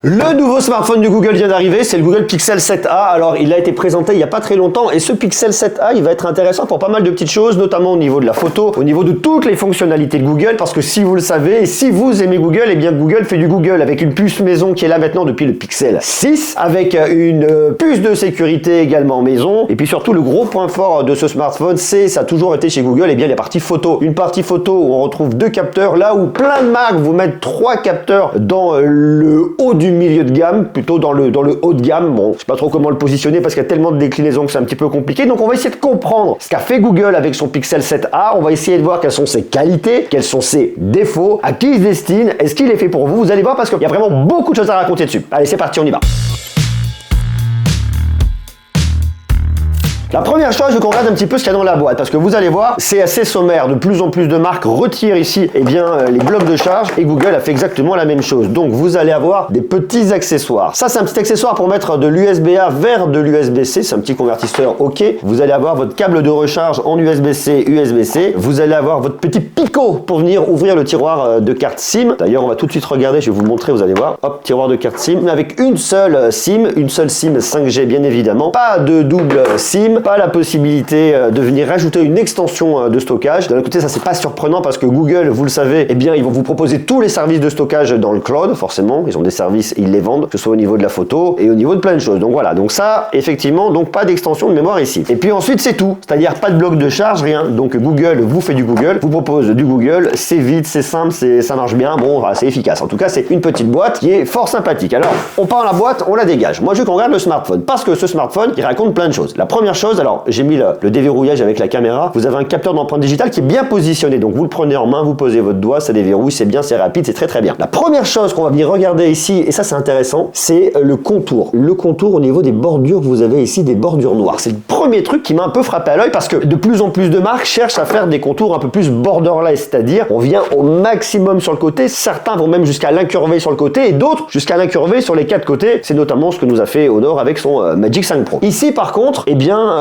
Le nouveau smartphone de Google vient d'arriver, c'est le Google Pixel 7a. Alors, il a été présenté il n'y a pas très longtemps et ce Pixel 7a, il va être intéressant pour pas mal de petites choses, notamment au niveau de la photo, au niveau de toutes les fonctionnalités de Google, parce que si vous le savez, et si vous aimez Google, eh bien Google fait du Google avec une puce maison qui est là maintenant depuis le Pixel 6, avec une puce de sécurité également maison, et puis surtout le gros point fort de ce smartphone, ça a toujours été chez Google, eh bien la partie photo. Une partie photo où on retrouve 2 capteurs, là où plein de marques vous mettent 3 capteurs dans le haut du milieu de gamme, plutôt dans le haut de gamme. Bon, je sais pas trop comment le positionner parce qu'il y a tellement de déclinaisons que c'est un petit peu compliqué. Donc on va essayer de comprendre ce qu'a fait Google avec son Pixel 7a. On va essayer de voir quelles sont ses qualités, quels sont ses défauts, à qui il se destine, est-ce qu'il est fait pour vous. Vous allez voir parce qu'il y a vraiment beaucoup de choses à raconter dessus. Allez, c'est parti, on y va. La première chose, je veux qu'on regarde un petit peu ce qu'il y a dans la boîte, parce que vous allez voir, c'est assez sommaire. De plus en plus de marques retirent ici les blocs de charge, et Google a fait exactement la même chose. Donc vous allez avoir des petits accessoires. Ça, c'est un petit accessoire pour mettre de l'USB-A vers de l'USB-C, c'est un petit convertisseur OK. Vous allez avoir votre câble de recharge en USB-C, USB-C. Vous allez avoir votre petit picot pour venir ouvrir le tiroir de carte SIM. D'ailleurs, on va tout de suite regarder, je vais vous le montrer, vous allez voir. Hop, tiroir de carte SIM, avec une seule SIM 5G bien évidemment. Pas de double SIM. Pas la possibilité de venir rajouter une extension de stockage. D'un côté, ça c'est pas surprenant parce que Google, vous le savez, eh bien ils vont vous proposer tous les services de stockage dans le cloud, forcément. Ils ont des services, ils les vendent, que ce soit au niveau de la photo et au niveau de plein de choses. Donc voilà, donc ça, effectivement, donc pas d'extension de mémoire ici. Et puis ensuite, c'est tout. C'est-à-dire pas de bloc de charge, rien. Donc Google vous fait du Google, vous propose du Google, c'est vite, c'est simple, ça marche bien, bon, voilà, c'est efficace. En tout cas, c'est une petite boîte qui est fort sympathique. Alors, on prend la boîte, on la dégage. Moi, je veux qu'on regarde le smartphone parce que ce smartphone, il raconte plein de choses. La première chose, alors, j'ai mis le déverrouillage avec la caméra. Vous avez un capteur d'empreinte digitale qui est bien positionné. Donc vous le prenez en main, vous posez votre doigt, ça déverrouille, c'est bien, c'est rapide, c'est très très bien. La première chose qu'on va venir regarder ici, et ça c'est intéressant, c'est le contour. Le contour au niveau des bordures, vous avez ici des bordures noires. C'est le premier truc qui m'a un peu frappé à l'œil parce que de plus en plus de marques cherchent à faire des contours un peu plus borderless, c'est-à-dire on vient au maximum sur le côté. Certains vont même jusqu'à l'incurver sur le côté et d'autres jusqu'à l'incurver sur les 4 côtés. C'est notamment ce que nous a fait Honor avec son Magic 5 Pro. Ici par contre, eh bien,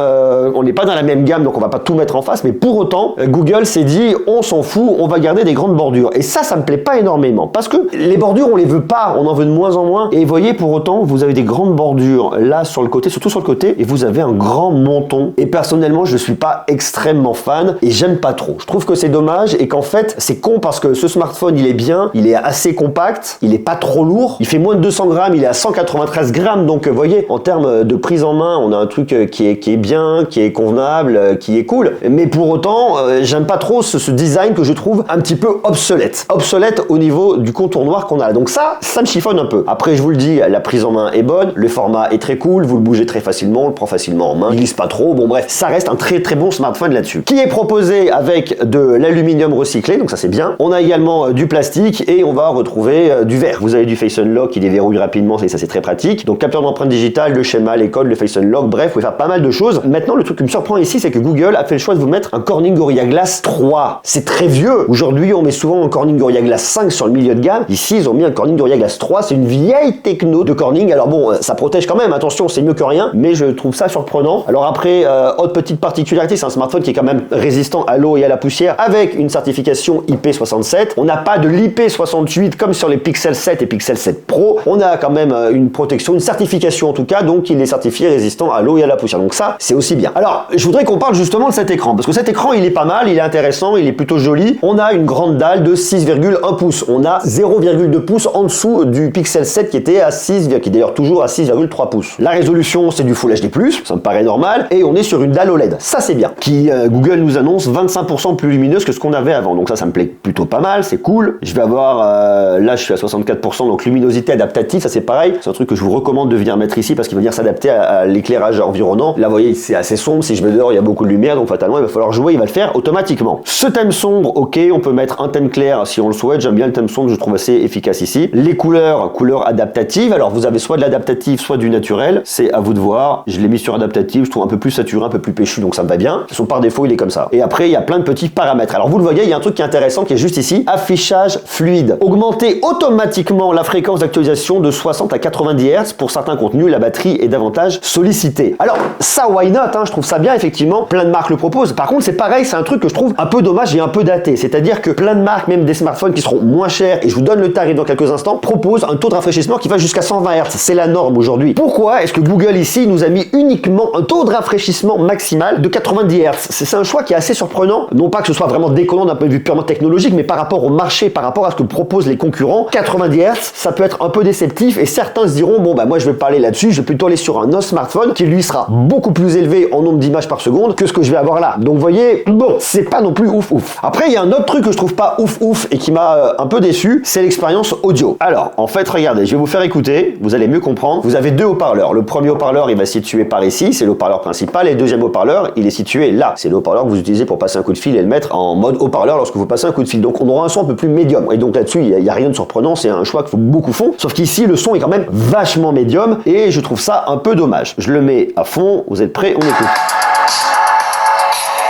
on n'est pas dans la même gamme, donc on va pas tout mettre en face, mais pour autant, Google s'est dit, on s'en fout, on va garder des grandes bordures. Et ça me plaît pas énormément, parce que les bordures, on les veut pas, on en veut de moins en moins. Et voyez, pour autant, vous avez des grandes bordures là sur le côté, surtout sur le côté, et vous avez un grand menton. Et personnellement, je suis pas extrêmement fan, et j'aime pas trop. Je trouve que c'est dommage, et qu'en fait, c'est con parce que ce smartphone, il est bien, il est assez compact, il est pas trop lourd, il fait moins de 200 grammes, il est à 193 grammes, donc vous voyez, en termes de prise en main, on a un truc qui est bien, qui est convenable, qui est cool, mais pour autant j'aime pas trop ce design que je trouve un petit peu obsolète au niveau du contour noir qu'on a, donc ça me chiffonne un peu. Après, je vous le dis, la prise en main est bonne, le format est très cool, vous le bougez très facilement, on le prend facilement en main, il glisse pas trop, bon bref, ça reste un très très bon smartphone là-dessus, qui est proposé avec de l'aluminium recyclé, donc ça c'est bien. On a également du plastique et on va retrouver du verre. Vous avez du Face Unlock qui déverrouille rapidement, et ça c'est très pratique, donc capteur d'empreinte digitale, le schéma, les codes, le Face Unlock, bref, vous pouvez faire pas mal de choses. Maintenant, le truc qui me surprend ici, c'est que Google a fait le choix de vous mettre un Corning Gorilla Glass 3. C'est très vieux. Aujourd'hui, on met souvent un Corning Gorilla Glass 5 sur le milieu de gamme. Ici, ils ont mis un Corning Gorilla Glass 3. C'est une vieille techno de Corning. Alors bon, ça protège quand même. Attention, c'est mieux que rien. Mais je trouve ça surprenant. Alors après, autre petite particularité, c'est un smartphone qui est quand même résistant à l'eau et à la poussière avec une certification IP67. On n'a pas de l'IP68 comme sur les Pixel 7 et Pixel 7 Pro. On a quand même une protection, une certification en tout cas. Donc, il est certifié résistant à l'eau et à la poussière. Donc ça, c'est aussi bien. Alors, je voudrais qu'on parle justement de cet écran, parce que cet écran, il est pas mal, il est intéressant, il est plutôt joli. On a une grande dalle de 6,1 pouces. On a 0,2 pouces en dessous du Pixel 7 qui était à 6, qui est d'ailleurs toujours à 6,3 pouces. La résolution, c'est du Full HD+, ça me paraît normal, et on est sur une dalle OLED. Ça, c'est bien. Qui, Google nous annonce 25% plus lumineuse que ce qu'on avait avant. Donc ça me plaît plutôt pas mal, c'est cool. Je vais avoir, là, je suis à 64%, donc luminosité adaptative, ça c'est pareil. C'est un truc que je vous recommande de venir mettre ici parce qu'il va venir s'adapter à l'éclairage environnant. Là, vous voyez, c'est assez sombre. Si je vais dehors, il y a beaucoup de lumière, donc fatalement, il va falloir jouer, il va le faire automatiquement. Ce thème sombre, ok, on peut mettre un thème clair si on le souhaite. J'aime bien le thème sombre, je trouve assez efficace ici. Les couleurs adaptatives. Alors, vous avez soit de l'adaptatif, soit du naturel. C'est à vous de voir. Je l'ai mis sur adaptatif, je trouve un peu plus saturé, un peu plus péchu, donc ça me va bien. Son par défaut, il est comme ça. Et après, il y a plein de petits paramètres. Alors, vous le voyez, il y a un truc qui est intéressant qui est juste ici. Affichage fluide. Augmenter automatiquement la fréquence d'actualisation de 60 à 90 Hz pour certains contenus. La batterie est davantage sollicitée. Alors, ça, why not, hein, je trouve ça bien, effectivement, plein de marques le proposent. Par contre, c'est pareil, c'est un truc que je trouve un peu dommage et un peu daté. C'est-à-dire que plein de marques, même des smartphones qui seront moins chers, et je vous donne le tarif dans quelques instants, proposent un taux de rafraîchissement qui va jusqu'à 120 Hz. C'est la norme aujourd'hui. Pourquoi est-ce que Google ici nous a mis uniquement un taux de rafraîchissement maximal de 90 Hz? C'est un choix qui est assez surprenant. Non pas que ce soit vraiment déconnant d'un point de vue purement technologique, mais par rapport au marché, par rapport à ce que proposent les concurrents, 90 Hz, ça peut être un peu déceptif et certains se diront, bon bah moi je vais pas aller là-dessus, je vais plutôt aller sur un autre smartphone qui lui sera beaucoup plus élevé en nombre d'images par seconde que ce que je vais avoir là. Donc vous voyez, bon, c'est pas non plus ouf ouf. Après, il y a un autre truc que je trouve pas ouf ouf et qui m'a un peu déçu, c'est l'expérience audio. Alors, en fait, regardez, je vais vous faire écouter, vous allez mieux comprendre. Vous avez deux haut-parleurs. Le premier haut-parleur, il va se situer par ici, c'est le haut-parleur principal, et le deuxième haut-parleur, il est situé là. C'est le haut-parleur que vous utilisez pour passer un coup de fil et le mettre en mode haut-parleur lorsque vous passez un coup de fil. Donc on aura un son un peu plus médium. Et donc là-dessus, il n'y a rien de surprenant, c'est un choix que beaucoup font. Sauf qu'ici, le son est quand même vachement médium et je trouve ça un peu dommage. Je le mets à fond, vous êtes prêts, on écoute.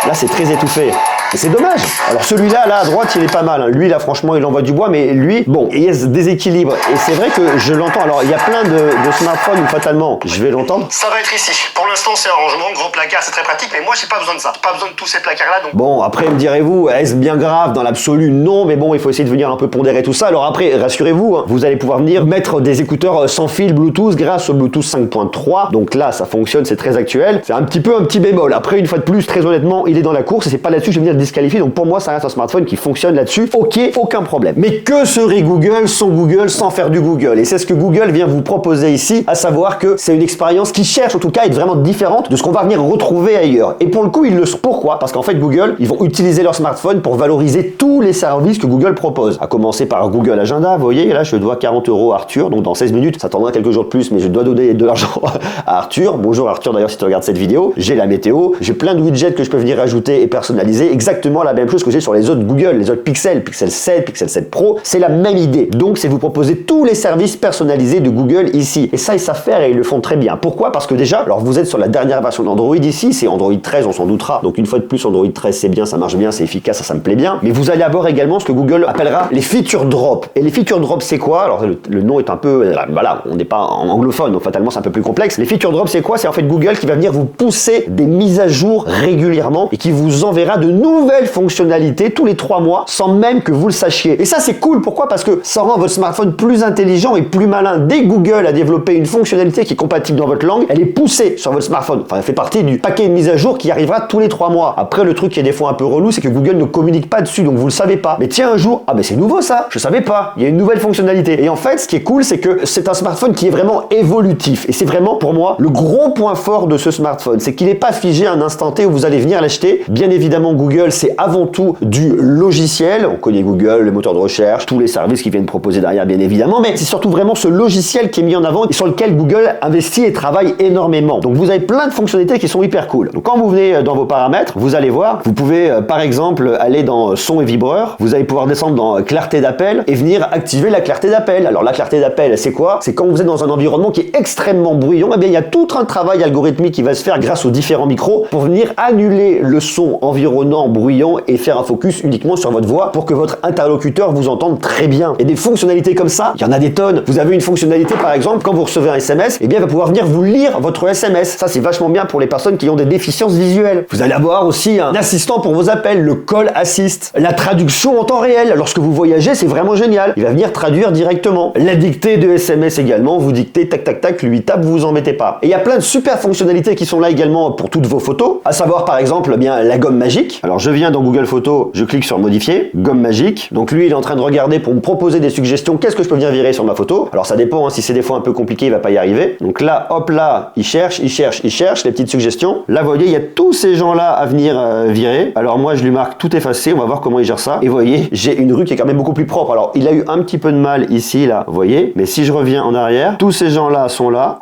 Là, c'est très étouffé. Et c'est dommage. Alors celui-là, là à droite, il est pas mal. Hein. Lui, là, franchement, il envoie du bois, mais lui, bon, il y a ce déséquilibre. Et c'est vrai que je l'entends. Alors, il y a plein de smartphones où fatalement, je vais l'entendre. Ça va être ici. Pour l'instant, c'est un rangement, gros placard, c'est très pratique, mais moi, j'ai pas besoin de ça. Pas besoin de tous ces placards-là. Donc... Bon, après, me direz-vous, est-ce bien grave? Dans l'absolu, non, mais bon, il faut essayer de venir un peu pondérer tout ça. Alors après, rassurez-vous, hein, vous allez pouvoir venir mettre des écouteurs sans fil Bluetooth grâce au Bluetooth 5.3. Donc là, ça fonctionne, c'est très actuel. C'est un petit bémol. Après, une fois de plus, très honnêtement, il est dans la course et c'est pas là-dessus que je vais venir le disqualifier. Donc pour moi, ça reste un smartphone qui fonctionne là-dessus. Ok, aucun problème. Mais que serait Google sans faire du Google? Et c'est ce que Google vient vous proposer ici, à savoir que c'est une expérience qui cherche en tout cas à être vraiment différente de ce qu'on va venir retrouver ailleurs. Et pour le coup, ils le sont. Pourquoi? Parce qu'en fait, Google, ils vont utiliser leur smartphone pour valoriser tous les services que Google propose. À commencer par Google Agenda. Vous voyez, là, je dois 40 € à Arthur. Donc dans 16 minutes, ça tendra quelques jours de plus, mais je dois donner de l'argent à Arthur. Bonjour Arthur, d'ailleurs, si tu regardes cette vidéo. J'ai la météo. J'ai plein de widgets que je peux venir ajouter et personnaliser. Exactement la même chose que j'ai sur les autres Google, les autres Pixel, Pixel 7, Pixel 7 Pro, c'est la même idée. Donc c'est vous proposer tous les services personnalisés de Google ici. Et ça, ils savent faire et ils le font très bien. Pourquoi? Parce que déjà, alors vous êtes sur la dernière version d'Android ici, c'est Android 13, on s'en doutera. Donc une fois de plus, Android 13, c'est bien, ça marche bien, c'est efficace, ça me plaît bien. Mais vous allez avoir également ce que Google appellera les feature drops. Et les feature drops, c'est quoi? Alors le nom est un peu, voilà, on n'est pas en anglophone, donc fatalement c'est un peu plus complexe. Les feature drops, c'est quoi? C'est en fait Google qui va venir vous pousser des mises à jour régulièrement et qui vous enverra de nouvelles fonctionnalités tous les 3 mois sans même que vous le sachiez. Et ça, c'est cool. Pourquoi? Parce que ça rend votre smartphone plus intelligent et plus malin. Dès que Google a développé une fonctionnalité qui est compatible dans votre langue, elle est poussée sur votre smartphone. Enfin, elle fait partie du paquet de mise à jour qui arrivera tous les 3 mois. Après, le truc qui est des fois un peu relou, c'est que Google ne communique pas dessus, donc vous le savez pas. Mais tiens, un jour, ah ben c'est nouveau ça, je savais pas. Il y a une nouvelle fonctionnalité. Et en fait, ce qui est cool, c'est que c'est un smartphone qui est vraiment évolutif. Et c'est vraiment, pour moi, le gros point fort de ce smartphone. C'est qu'il n'est pas figé à un instant T où vous allez venir l'acheter. Bien évidemment, Google, c'est avant tout du logiciel. On connaît Google, le moteur de recherche, tous les services qu'ils viennent proposer derrière, bien évidemment, mais c'est surtout vraiment ce logiciel qui est mis en avant et sur lequel Google investit et travaille énormément. Donc vous avez plein de fonctionnalités qui sont hyper cool. Donc quand vous venez dans vos paramètres, vous allez voir, vous pouvez par exemple aller dans son et vibreur, vous allez pouvoir descendre dans clarté d'appel et venir activer la clarté d'appel. Alors la clarté d'appel, c'est quoi? C'est quand vous êtes dans un environnement qui est extrêmement bruyant, et bien il y a tout un travail algorithmique qui va se faire grâce aux différents micros pour venir annuler le son environnant bruyant et faire un focus uniquement sur votre voix pour que votre interlocuteur vous entende très bien. Et des fonctionnalités comme ça, il y en a des tonnes. Vous avez une fonctionnalité par exemple, quand vous recevez un SMS, eh bien il va pouvoir venir vous lire votre SMS. Ça c'est vachement bien pour les personnes qui ont des déficiences visuelles. Vous allez avoir aussi un assistant pour vos appels, le Call Assist. La traduction en temps réel, lorsque vous voyagez, c'est vraiment génial. Il va venir traduire directement. La dictée de SMS également, vous dictez tac tac tac, lui tape, vous vous embêtez pas. Et il y a plein de super fonctionnalités qui sont là également pour toutes vos photos, à savoir par exemple eh bien la gomme magique. Alors je viens dans Google Photos, je clique sur modifier, gomme magique. Donc lui il est en train de regarder pour me proposer des suggestions, qu'est-ce que je peux venir virer sur ma photo. Alors ça dépend, hein, si c'est des fois un peu compliqué, il va pas y arriver. Donc là, hop là, il cherche les petites suggestions. Là vous voyez, il y a tous ces gens-là à venir virer. Alors moi je lui marque tout effacé, on va voir comment il gère ça. Et vous voyez, j'ai une rue qui est quand même beaucoup plus propre. Alors il a eu un petit peu de mal ici, là, vous voyez. Mais si je reviens en arrière, tous ces gens-là sont là.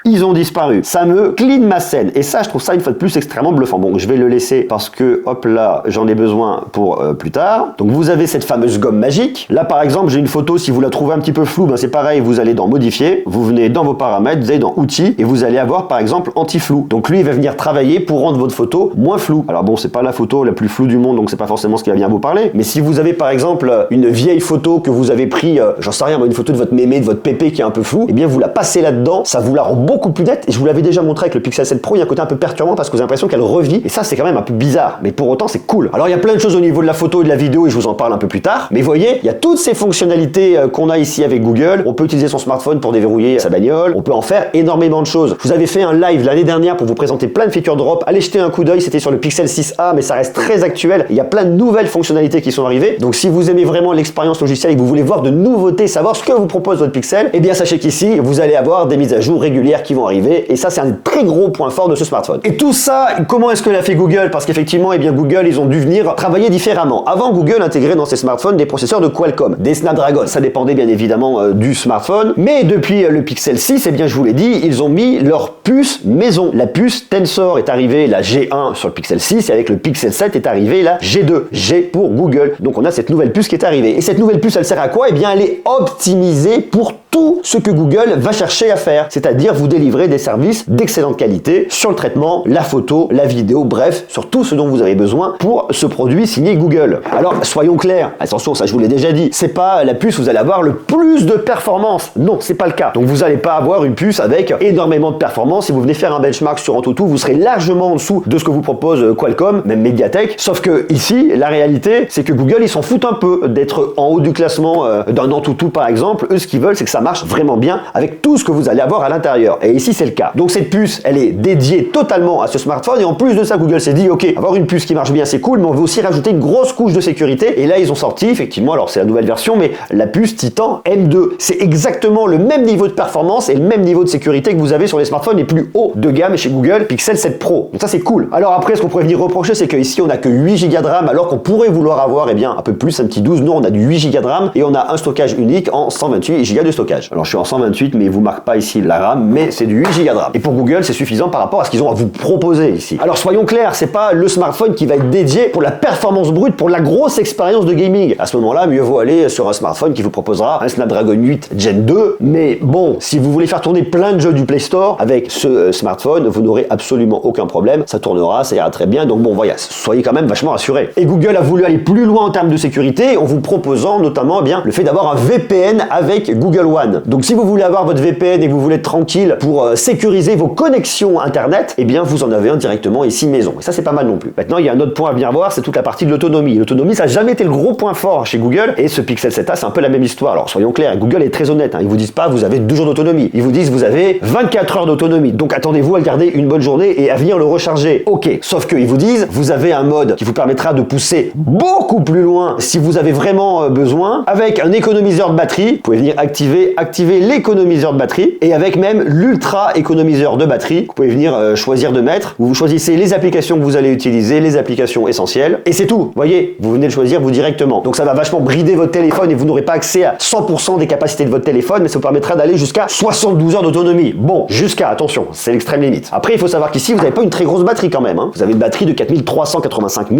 Ils ont disparu. Ça me clean ma scène. Et ça, je trouve ça une fois de plus extrêmement bluffant. Bon, je vais le laisser parce que, hop là, j'en ai besoin pour plus tard. Donc, vous avez cette fameuse gomme magique. Là, par exemple, j'ai une photo. Si vous la trouvez un petit peu floue, ben, c'est pareil. Vous allez dans modifier. Vous venez dans vos paramètres. Vous allez dans outils. Et vous allez avoir, par exemple, anti-flou. Donc, lui, il va venir travailler pour rendre votre photo moins floue. Alors, bon, c'est pas la photo la plus floue du monde. Donc, c'est pas forcément ce qui va bien vous parler. Mais si vous avez, par exemple, une vieille photo que vous avez pris, j'en sais rien, une photo de votre mémé, de votre pépé qui est un peu floue, eh bien, vous la passez là-dedans. Ça vous la rend beaucoup beaucoup plus nette. Et je vous l'avais déjà montré avec le Pixel 7 Pro, il y a un côté un peu perturbant parce que vous avez l'impression qu'elle revit. Et ça, c'est quand même un peu bizarre. Mais pour autant, c'est cool. Alors, il y a plein de choses au niveau de la photo et de la vidéo et je vous en parle un peu plus tard. Mais vous voyez, il y a toutes ces fonctionnalités qu'on a ici avec Google. On peut utiliser son smartphone pour déverrouiller sa bagnole. On peut en faire énormément de choses. Je vous avais fait un live l'année dernière pour vous présenter plein de feature drop. Allez jeter un coup d'œil. C'était sur le Pixel 6a, mais ça reste très actuel. Il y a plein de nouvelles fonctionnalités qui sont arrivées. Donc, si vous aimez vraiment l'expérience logicielle et que vous voulez voir de nouveautés, savoir ce que vous propose votre Pixel, eh bien, sachez qu'ici, vous allez avoir des mises à jour régulières qui vont arriver. Et ça, c'est un très gros point fort de ce smartphone. Et tout ça, comment est-ce que l'a fait Google? Parce qu'effectivement, eh bien, Google, ils ont dû venir travailler différemment. Avant, Google intégrait dans ses smartphones des processeurs de Qualcomm, des Snapdragon. Ça dépendait bien évidemment du smartphone. Mais depuis le Pixel 6, eh bien, je vous l'ai dit, ils ont mis leur puce maison. La puce Tensor est arrivée, la G1 sur le Pixel 6, et avec le Pixel 7 est arrivée la G2. G pour Google. Donc, on a cette nouvelle puce qui est arrivée. Et cette nouvelle puce, elle sert à quoi? Eh bien, elle est optimisée pour tout ce que Google va chercher à faire, c'est-à-dire vous délivrer des services d'excellente qualité sur le traitement, la photo, la vidéo, bref, sur tout ce dont vous avez besoin pour ce produit signé Google. Alors, soyons clairs, attention, ça je vous l'ai déjà dit, c'est pas la puce où vous allez avoir le plus de performance. Non, c'est pas le cas. Donc vous n'allez pas avoir une puce avec énormément de performance. Si vous venez faire un benchmark sur AnTuTu, vous serez largement en dessous de ce que vous propose Qualcomm, même Mediatek. Sauf que ici, la réalité, c'est que Google, ils s'en foutent un peu d'être en haut du classement d'un AnTuTu par exemple. Eux, ce qu'ils veulent, c'est que ça marche vraiment bien avec tout ce que vous allez avoir à l'intérieur. Et ici, c'est le cas. Donc cette puce, elle est dédiée totalement à ce smartphone. Et en plus de ça, Google s'est dit, ok, avoir une puce qui marche bien, c'est cool, mais on veut aussi rajouter une grosse couche de sécurité. Et là, ils ont sorti, effectivement, alors c'est la nouvelle version, mais la puce Titan M2. C'est exactement le même niveau de performance et le même niveau de sécurité que vous avez sur les smartphones les plus hauts de gamme chez Google, Pixel 7 Pro. Donc ça, c'est cool. Alors après, ce qu'on pourrait venir reprocher, c'est qu'ici, on n'a que 8 Go de RAM, alors qu'on pourrait vouloir avoir, eh bien, un peu plus, un petit 12. Non, on a du 8 Go de RAM et on a un stockage unique en 128 Go de stockage. Alors je suis en 128, mais il vous marque pas ici la RAM, mais c'est du 8 Go de RAM. Et pour Google, c'est suffisant par rapport à ce qu'ils ont à vous proposer ici. Alors soyons clairs, c'est pas le smartphone qui va être dédié pour la performance brute, pour la grosse expérience de gaming. À ce moment-là, mieux vaut aller sur un smartphone qui vous proposera un Snapdragon 8 Gen 2. Mais bon, si vous voulez faire tourner plein de jeux du Play Store avec ce smartphone, vous n'aurez absolument aucun problème. Ça tournera, ça ira très bien. Donc bon, voilà, soyez quand même vachement rassurés. Et Google a voulu aller plus loin en termes de sécurité en vous proposant notamment bien le fait d'avoir un VPN avec Google One. Donc si vous voulez avoir votre VPN et que vous voulez être tranquille pour sécuriser vos connexions internet, eh bien vous en avez un directement ici maison. Et ça, c'est pas mal non plus. Maintenant, il y a un autre point à venir voir, c'est toute la partie de l'autonomie. L'autonomie, ça n'a jamais été le gros point fort chez Google, et ce Pixel 7a, c'est un peu la même histoire. Alors soyons clairs, Google est très honnête, hein. Ils vous disent pas vous avez 2 jours d'autonomie, ils vous disent vous avez 24 heures d'autonomie. Donc attendez-vous à le garder une bonne journée et à venir le recharger. Ok, sauf qu'ils vous disent vous avez un mode qui vous permettra de pousser beaucoup plus loin si vous avez vraiment besoin, avec un économiseur de batterie. Vous pouvez venir activer l'économiseur de batterie, et avec même l'ultra économiseur de batterie, vous pouvez venir choisir de mettre. Vous choisissez les applications que vous allez utiliser, les applications essentielles, et c'est tout. Vous voyez, vous venez de choisir vous directement. Donc ça va vachement brider votre téléphone et vous n'aurez pas accès à 100% des capacités de votre téléphone, mais ça vous permettra d'aller jusqu'à 72 heures d'autonomie. Bon, jusqu'à, attention, c'est l'extrême limite. Après, il faut savoir qu'ici, vous n'avez pas une très grosse batterie quand même, hein. Vous avez une batterie de 4385 mAh,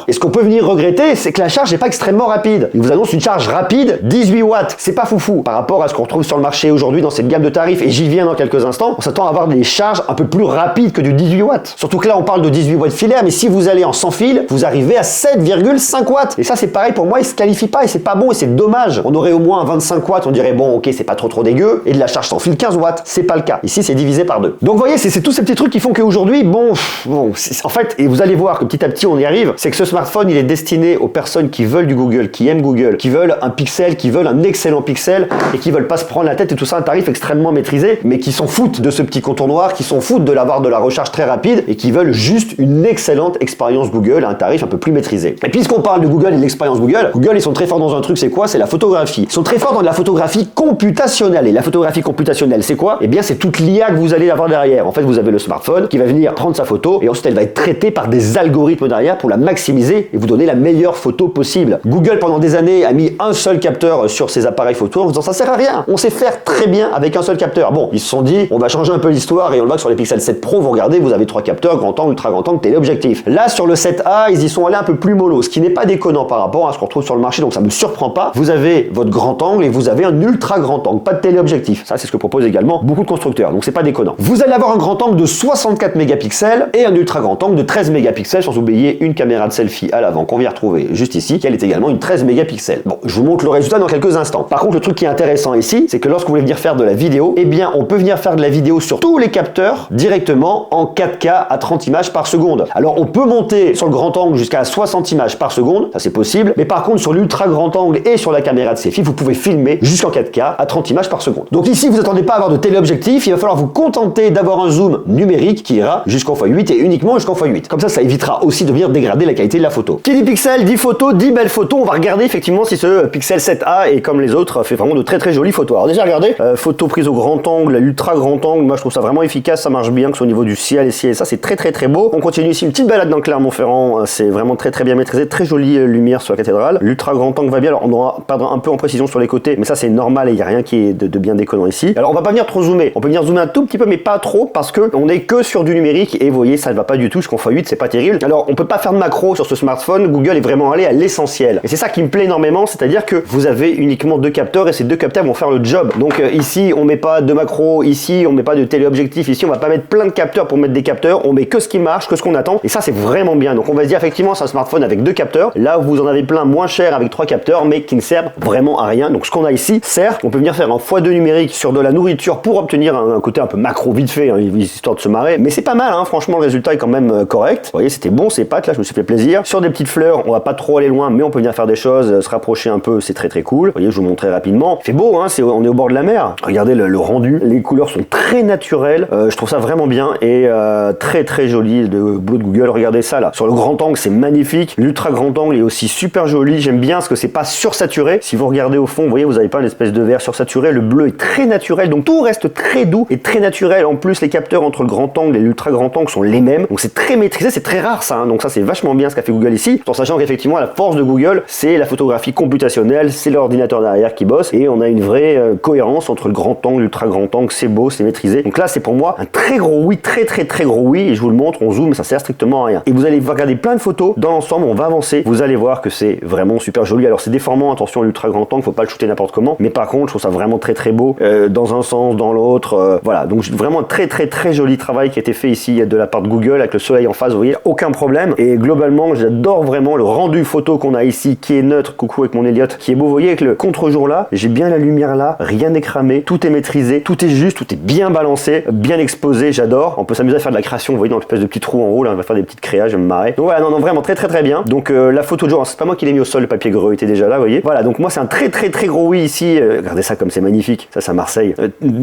et ce qu'on peut venir regretter, c'est que la charge n'est pas extrêmement rapide. Il vous annonce une charge rapide 18 watts. C'est pas foufou par rapport à ce qu'on retrouve sur le marché aujourd'hui dans cette gamme de tarifs, et j'y viens dans quelques instants. On s'attend à avoir des charges un peu plus rapides que du 18 watts. Surtout que là, on parle de 18 watts filaire, mais si vous allez en sans fil, vous arrivez à 7,5 watts. Et ça, c'est pareil pour moi, il se qualifie pas, et c'est pas bon, et c'est dommage. On aurait au moins un 25 watts, on dirait bon, ok, c'est pas trop dégueu, et de la charge sans fil 15 watts. C'est pas le cas. Ici, c'est divisé par 2. Donc, vous voyez, c'est tous ces petits trucs qui font qu'aujourd'hui, bon, en fait, et vous allez voir que petit à petit, on y arrive, c'est que ce smartphone, il est destiné aux personnes qui veulent du Google, qui aiment Google, qui veulent un Pixel, qui veulent un excellent Pixel, et qui veulent pas se prendre la tête et tout ça, un tarif extrêmement maîtrisé, mais qui s'en foutent de ce petit contour noir, qui s'en foutent de l'avoir de la recharge très rapide, et qui veulent juste une excellente expérience Google à un tarif un peu plus maîtrisé. Et puisqu'on parle de Google et de l'expérience Google, ils sont très forts dans un truc, c'est quoi? C'est la photographie. Ils sont très forts dans la photographie computationnelle. Et la photographie computationnelle, c'est quoi? Eh bien, c'est toute l'IA que vous allez avoir derrière. En fait, vous avez le smartphone qui va venir prendre sa photo, et ensuite elle va être traitée par des algorithmes derrière pour la maximiser et vous donner la meilleure photo possible. Google, pendant des années, a mis un seul capteur sur ses appareils photo en disant ça sert à rien. On sait faire très bien avec un seul capteur. Bon, ils se sont dit, on va changer un peu l'histoire, et on le voit que sur les Pixel 7 Pro, vous regardez, vous avez 3 capteurs, grand angle, ultra grand angle, téléobjectif. Là, sur le 7A, ils y sont allés un peu plus mollo, ce qui n'est pas déconnant par rapport à ce qu'on retrouve sur le marché, donc ça me surprend pas. Vous avez votre grand angle et vous avez un ultra grand angle, pas de téléobjectif. Ça, c'est ce que proposent également beaucoup de constructeurs, donc c'est pas déconnant. Vous allez avoir un grand angle de 64 mégapixels et un ultra grand angle de 13 mégapixels, sans oublier une caméra de selfie à l'avant qu'on vient retrouver juste ici, qui elle est également une 13 mégapixels. Bon, je vous montre le résultat dans quelques instants. Par contre, le truc qui est intéressant, intéressant ici, c'est que lorsque vous voulez venir faire de la vidéo, eh bien, on peut venir faire de la vidéo sur tous les capteurs directement en 4K à 30 images par seconde. Alors, on peut monter sur le grand angle jusqu'à 60 images par seconde, ça c'est possible, mais par contre, sur l'ultra grand angle et sur la caméra de selfie, vous pouvez filmer jusqu'en 4K à 30 images par seconde. Donc ici, vous n'attendez pas à avoir de téléobjectif, il va falloir vous contenter d'avoir un zoom numérique qui ira jusqu'en x8 et uniquement jusqu'en x8. Comme ça évitera aussi de venir dégrader la qualité de la photo. Qui dit pixel, dit photo, dit belle photo. On va regarder effectivement si ce Pixel 7a et comme les autres fait vraiment de très très jolies photos. Alors déjà regardez, photo prise au grand angle, à l'ultra grand angle, moi je trouve ça vraiment efficace, ça marche bien, que ce soit au niveau du ciel et ci et ça, c'est très très très beau. On continue ici une petite balade dans Clermont-Ferrand, c'est vraiment très très bien maîtrisé, très jolie lumière sur la cathédrale. L'ultra grand angle va bien, alors on aura perdre un peu en précision sur les côtés, mais ça c'est normal et il n'y a rien qui est de bien déconnant ici. Alors on va pas venir trop zoomer, on peut venir zoomer un tout petit peu mais pas trop parce que on est que sur du numérique et vous voyez ça ne va pas du tout jusqu'en x8, c'est pas terrible. Alors on peut pas faire de macro sur ce smartphone, Google est vraiment allé à l'essentiel. Et c'est ça qui me plaît énormément, c'est-à-dire que vous avez uniquement 2 capteurs et ces 2 capteurs vont faire le job. Donc ici on met pas de macro, ici on met pas de téléobjectif, ici on va pas mettre plein de capteurs pour mettre des capteurs, on met que ce qui marche, que ce qu'on attend et ça c'est vraiment bien. Donc on va se dire effectivement c'est un smartphone avec 2 capteurs, là vous en avez plein moins cher avec 3 capteurs mais qui ne servent vraiment à rien. Donc ce qu'on a ici, certes on peut venir faire un x2 numérique sur de la nourriture pour obtenir un côté un peu macro vite fait, hein, histoire de se marrer, mais c'est pas mal, hein, franchement le résultat est quand même correct. Vous voyez c'était bon ces pâtes là, je me suis fait plaisir. Sur des petites fleurs, on va pas trop aller loin mais on peut venir faire des choses, se rapprocher un peu, c'est très très cool. Vous voyez, je vous montre très rapidement. Il fait beau, hein, on est au bord de la mer. Regardez le rendu, les couleurs sont très naturelles. Je trouve ça vraiment bien et très très joli de boulot de Google. Regardez ça là. Sur le grand angle, c'est magnifique. L'ultra grand angle est aussi super joli. J'aime bien parce que c'est pas sursaturé. Si vous regardez au fond, vous voyez, vous n'avez pas une espèce de vert sursaturé. Le bleu est très naturel, donc tout reste très doux et très naturel. En plus, les capteurs entre le grand angle et l'ultra grand angle sont les mêmes. Donc c'est très maîtrisé, c'est très rare ça. Hein. Donc ça, c'est vachement bien ce qu'a fait Google ici. En sachant qu'effectivement, la force de Google, c'est la photographie computationnelle, c'est l'ordinateur derrière qui bosse et on a une vraie cohérence entre le grand angle, l'ultra grand angle, c'est beau, c'est maîtrisé. Donc là, c'est pour moi un très gros oui, très très très gros oui et je vous le montre, on zoome, mais ça sert strictement à rien. Et vous allez regarder plein de photos dans l'ensemble, on va avancer, vous allez voir que c'est vraiment super joli. Alors c'est déformant, attention, l'ultra grand angle, faut pas le shooter n'importe comment, mais par contre, je trouve ça vraiment très très beau dans un sens, dans l'autre, voilà. Donc vraiment très très très joli travail qui a été fait ici de la part de Google avec le soleil en face, vous voyez, aucun problème. Et globalement, j'adore vraiment le rendu photo qu'on a ici qui est neutre, coucou avec mon Elliot, qui est beau, vous voyez, avec le contre-jour là, j'ai bien la lumière là, rien n'est cramé, tout est maîtrisé, tout est juste, tout est bien balancé, bien exposé, j'adore. On peut s'amuser à faire de la création, vous voyez, dans l'espèce de petits trous en haut là, on va faire des petites créas, je vais me marrer. Donc voilà, non, vraiment très très très bien. Donc la photo de jour, c'est pas moi qui l'ai mis au sol, le papier greux était déjà là, vous voyez. Voilà, donc moi c'est un très très très gros oui ici, regardez ça comme c'est magnifique, ça c'est à Marseille.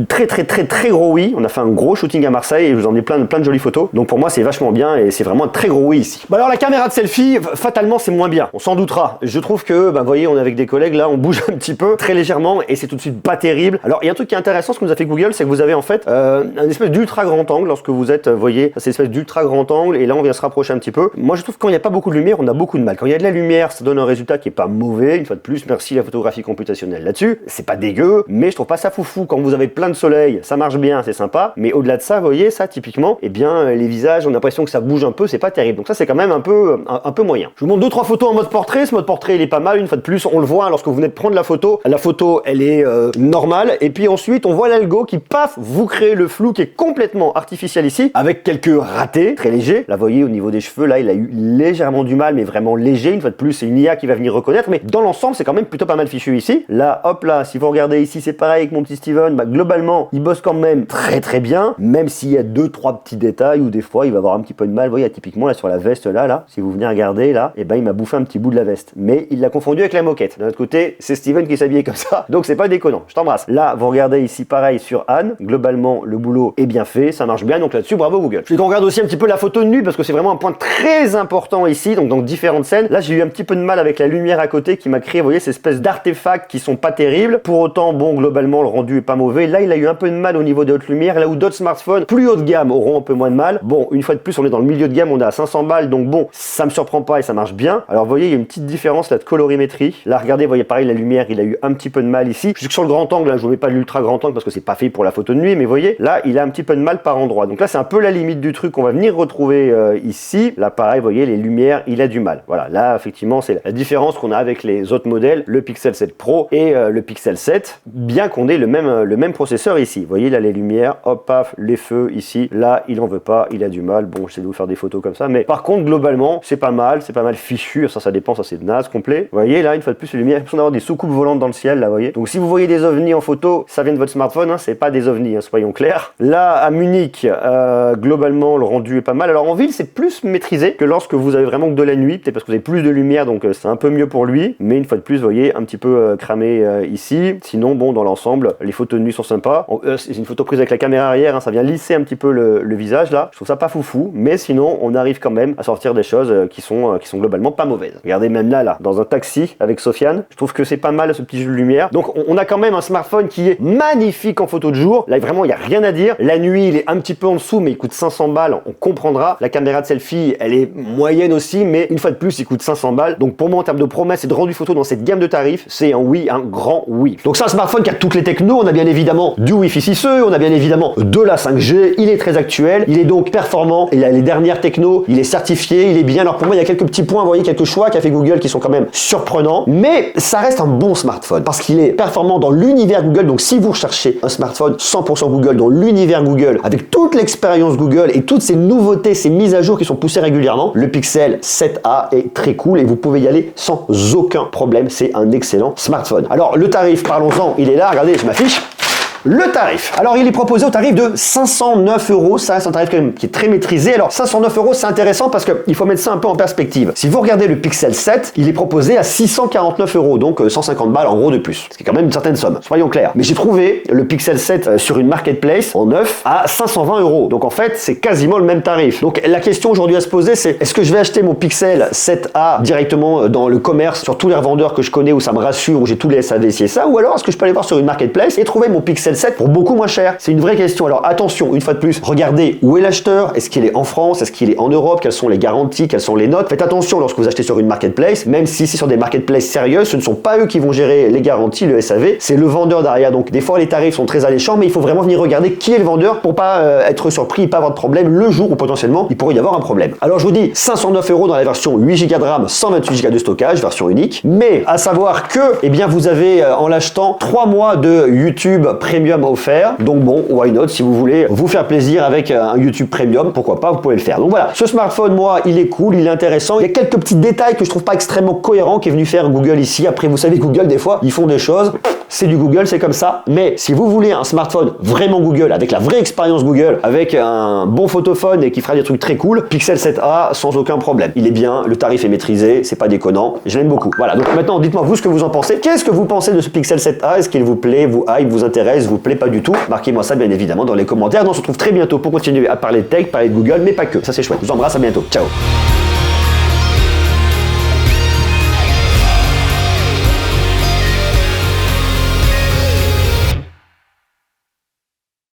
Très très très très gros oui, on a fait un gros shooting à Marseille et je vous en ai plein de jolies photos. Donc pour moi c'est vachement bien et c'est vraiment un très gros oui ici. Bah alors la caméra de selfie, fatalement c'est moins bien, on s'en doutera. Je trouve que, bah vous voyez, on est avec des collègues là, on bouge un petit peu, très légèrement et c'est tout de suite pas terrible. Alors il y a un truc qui est intéressant, ce que nous a fait Google, c'est que vous avez en fait un espèce d'ultra grand angle lorsque vous êtes, vous voyez, c'est une espèce d'ultra grand angle et là on vient se rapprocher un petit peu. Moi je trouve que quand il n'y a pas beaucoup de lumière, on a beaucoup de mal. Quand il y a de la lumière, ça donne un résultat qui est pas mauvais, une fois de plus, merci la photographie computationnelle là-dessus. C'est pas dégueu, mais je trouve pas ça foufou. Quand vous avez plein de soleil, ça marche bien, c'est sympa, mais au-delà de ça, vous voyez, ça typiquement, eh bien les visages, on a l'impression que ça bouge un peu, c'est pas terrible. Donc ça c'est quand même un peu moyen. Je vous montre 2-3 photos en mode portrait. Ce mode portrait il est pas mal, une fois de plus, on le voit lorsque vous venez de prendre la photo. La photo elle est normale et puis ensuite on voit l'algo qui paf vous crée le flou qui est complètement artificiel ici avec quelques ratés très légers. Là vous voyez au niveau des cheveux là il a eu légèrement du mal mais vraiment léger. Une fois de plus c'est une IA qui va venir reconnaître mais dans l'ensemble c'est quand même plutôt pas mal fichu ici. Là hop là si vous regardez ici c'est pareil avec mon petit Steven, bah, globalement il bosse quand même très très bien même s'il y a 2-3 petits détails où des fois il va avoir un petit peu de mal. Vous voyez typiquement là sur la veste là si vous venez regarder là et ben il m'a bouffé un petit bout de la veste mais il l'a confondu avec la moquette. D'un autre côté c'est Steven qui s'habillait comme ça donc c'est pas déconnant. Je t'embrasse. Là vous regardez ici pareil sur Anne, globalement le boulot est bien fait, ça marche bien donc là-dessus bravo Google. Je regarde aussi un petit peu la photo de nu parce que c'est vraiment un point très important ici donc dans différentes scènes. Là j'ai eu un petit peu de mal avec la lumière à côté qui m'a créé vous voyez ces espèces d'artefacts qui sont pas terribles. Pour autant bon globalement le rendu est pas mauvais. Là il a eu un peu de mal au niveau des hautes lumières là où d'autres smartphones plus haut de gamme auront un peu moins de mal. Bon une fois de plus on est dans le milieu de gamme, on est à 500 balles donc bon ça me surprend pas et ça marche bien. Alors vous voyez il y a une petite différence là de colorimétrie. Là regardez vous voyez pareil la lumière il a eu un petit peu de mal ici. Je suis sur le grand angle là, je vous mets pas l'ultra grand angle parce que c'est pas fait pour la photo de nuit mais vous voyez là il a un petit peu de mal par endroit. Donc là c'est un peu la limite du truc qu'on va venir retrouver ici. Là pareil vous voyez les lumières il a du mal. Voilà là effectivement c'est la différence qu'on a avec les autres modèles, le Pixel 7 Pro et le Pixel 7 bien qu'on ait le même processeur ici. Vous voyez là les lumières, hop paf, les feux ici, là il en veut pas, il a du mal. Bon j'essaie de vous faire des photos comme ça mais par contre globalement c'est pas mal fichu, ça dépend, ça c'est naze complet. Vous voyez là une fois de plus les lumières, il y a l'impression d'avoir des soucoupes volantes dans le ciel là vous voyez. Donc si vous voyez des ovnis en photo, ça vient de votre smartphone, hein, c'est pas des ovnis, hein, soyons clairs. Là, à Munich, globalement, le rendu est pas mal. Alors en ville, c'est plus maîtrisé que lorsque vous avez vraiment que de la nuit, peut-être parce que vous avez plus de lumière, donc c'est un peu mieux pour lui. Mais une fois de plus, vous voyez, un petit peu cramé ici. Sinon, bon, dans l'ensemble, les photos de nuit sont sympas. C'est une photo prise avec la caméra arrière, hein, ça vient lisser un petit peu le visage là. Je trouve ça pas foufou, mais sinon, on arrive quand même à sortir des choses qui sont globalement pas mauvaises. Regardez même là, dans un taxi avec Sofiane, je trouve que c'est pas mal ce petit jeu de lumière. Donc on a quand même un smartphone qui est magnifique en photo de jour. Là vraiment il n'y a rien à dire. La nuit il est un petit peu en dessous mais il coûte 500 balles, on comprendra. La caméra de selfie elle est moyenne aussi, mais une fois de plus il coûte 500 balles. Donc pour moi en termes de promesses et de rendu photo dans cette gamme de tarifs, c'est un oui, un grand oui. Donc c'est un smartphone qui a toutes les technos. On a bien évidemment du Wi-Fi 6E, on a bien évidemment de la 5G, il est très actuel, il est donc performant, il a les dernières technos, il est certifié, il est bien. Alors pour moi il y a quelques petits points, vous voyez, quelques choix qu'a fait Google qui sont quand même surprenants, mais ça reste un bon smartphone parce qu'il est performant dans l'univers Google. Donc si vous recherchez un smartphone 100% Google dans l'univers Google avec toute l'expérience Google et toutes ces nouveautés, ces mises à jour qui sont poussées régulièrement, le Pixel 7a est très cool et vous pouvez y aller sans aucun problème. C'est un excellent smartphone. Alors le tarif, parlons-en, il est là, regardez, je m'affiche. Le tarif. Alors, il est proposé au tarif de 509 €. Ça reste un tarif quand même qui est très maîtrisé. Alors, 509 €, c'est intéressant parce qu'il faut mettre ça un peu en perspective. Si vous regardez le Pixel 7, il est proposé à 649 €, donc 150 balles en gros de plus. Ce qui est quand même une certaine somme, soyons clairs. Mais j'ai trouvé le Pixel 7 sur une marketplace en neuf à 520 €. Donc en fait, c'est quasiment le même tarif. Donc la question aujourd'hui à se poser, c'est est-ce que je vais acheter mon Pixel 7a directement dans le commerce, sur tous les revendeurs que je connais où ça me rassure, où j'ai tous les SAV, ci et ça, ou alors est-ce que je peux aller voir sur une marketplace et trouver mon Pixel 7 pour beaucoup moins cher? C'est une vraie question. Alors attention, une fois de plus, regardez où est l'acheteur, est-ce qu'il est en France, est-ce qu'il est en Europe, quelles sont les garanties, quelles sont les notes. Faites attention lorsque vous achetez sur une marketplace, même si c'est sur des marketplaces sérieuses, ce ne sont pas eux qui vont gérer les garanties, le SAV, c'est le vendeur derrière. Donc des fois les tarifs sont très alléchants, mais il faut vraiment venir regarder qui est le vendeur pour pas être surpris et pas avoir de problème le jour où potentiellement il pourrait y avoir un problème. Alors je vous dis 509 € dans la version 8 Go de RAM, 128 Go de stockage, version unique, mais à savoir que eh bien vous avez en l'achetant 3 mois de YouTube Premium offert. Donc bon, why not, si vous voulez vous faire plaisir avec un YouTube Premium, pourquoi pas, vous pouvez le faire. Donc voilà, ce smartphone, moi, il est cool, il est intéressant. Il y a quelques petits détails que je trouve pas extrêmement cohérents qui est venu faire Google ici. Après, vous savez, Google, des fois, ils font des choses. C'est du Google, c'est comme ça. Mais si vous voulez un smartphone vraiment Google, avec la vraie expérience Google, avec un bon photophone et qui fera des trucs très cool, Pixel 7a sans aucun problème. Il est bien, le tarif est maîtrisé, c'est pas déconnant, je l'aime beaucoup. Voilà, donc maintenant, dites-moi vous ce que vous en pensez. Qu'est-ce que vous pensez de ce Pixel 7a? Est-ce qu'il vous plaît, vous hype, vous intéresse, vous plaît pas du tout? Marquez-moi ça bien évidemment dans les commentaires. On se retrouve très bientôt pour continuer à parler de tech, parler de Google, mais pas que. Ça c'est chouette. Je vous embrasse, à bientôt. Ciao.